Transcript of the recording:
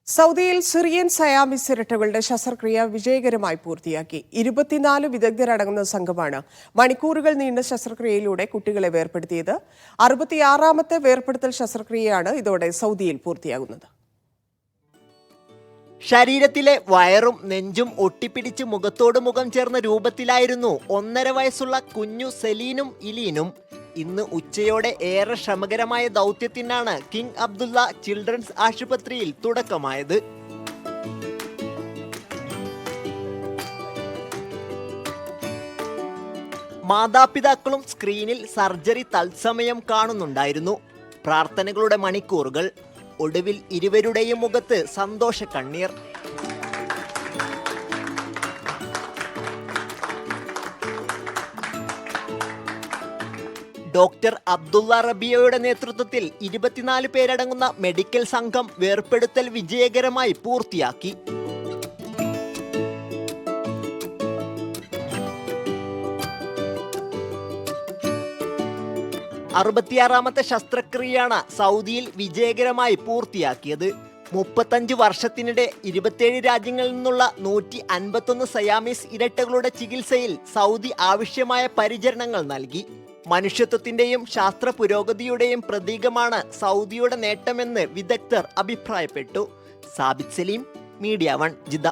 സൗദിയിൽ Syrian Siamese ഇരട്ടകളുടെ ശസ്ത്രക്രിയ വിജയകരമായി പൂർത്തിയാക്കി. 24 വിദഗ്ധരടങ്ങുന്ന സംഘമാണ് മണിക്കൂറുകൾ നീണ്ട ശസ്ത്രക്രിയയിലൂടെ കുട്ടികളെ വേർപെടുത്തിയത്. 66ാമത്തെ വേർപെടുത്തൽ ശസ്ത്രക്രിയയാണ് ഇതോടെ സൗദിയിൽ പൂർത്തിയാകുന്നത്. ശരീരത്തിലെ വയറും നെഞ്ചും ഒട്ടിപ്പിടിച്ച് മുഖത്തോട് മുഖം ചേർന്ന രൂപത്തിലായിരുന്നു 1.5 വയസ്സുള്ള കുഞ്ഞു സെലീനും ഇലീനും. ഇന്ന് ഉച്ചയോടെ ഏറെ ശ്രമകരമായ ദൗത്യത്തിനാണ് കിങ് അബ്ദുള്ള ചിൽഡ്രൻസ് ആശുപത്രിയിൽ തുടക്കമായത്. മാതാപിതാക്കളും സ്ക്രീനിൽ സർജറി തത്സമയം കാണുന്നുണ്ടായിരുന്നു. പ്രാർത്ഥനകളുടെ മണിക്കൂറുകൾ. ഒടുവിൽ ഇരുവരുടെയും മുഖത്ത് സന്തോഷ കണ്ണീർ. ഡോക്ടർ അബ്ദുള്ള റബിയയുടെ നേതൃത്വത്തിൽ 24 പേരടങ്ങുന്ന മെഡിക്കൽ സംഘം വേർപെടുത്തൽ വിജയകരമായി പൂർത്തിയാക്കി. ാമത്തെ ശസ്ത്രക്രിയയാണ് സൗദിയിൽ വിജയകരമായി പൂർത്തിയാക്കിയത്. 35 വർഷത്തിനിടെ 27 രാജ്യങ്ങളിൽ നിന്നുള്ള 151 സയാമീസ് ഇരട്ടകളുടെ ചികിത്സയിൽ സൗദി ആവശ്യമായ പരിചരണങ്ങൾ നൽകി. മനുഷ്യത്വത്തിന്റെയും ശാസ്ത്ര പുരോഗതിയുടെയും പ്രതീകമാണ് സൗദിയുടെ നേട്ടമെന്ന് വിദഗ്ധർ അഭിപ്രായപ്പെട്ടു. Sabith Saleem, Media 1, Jeddah.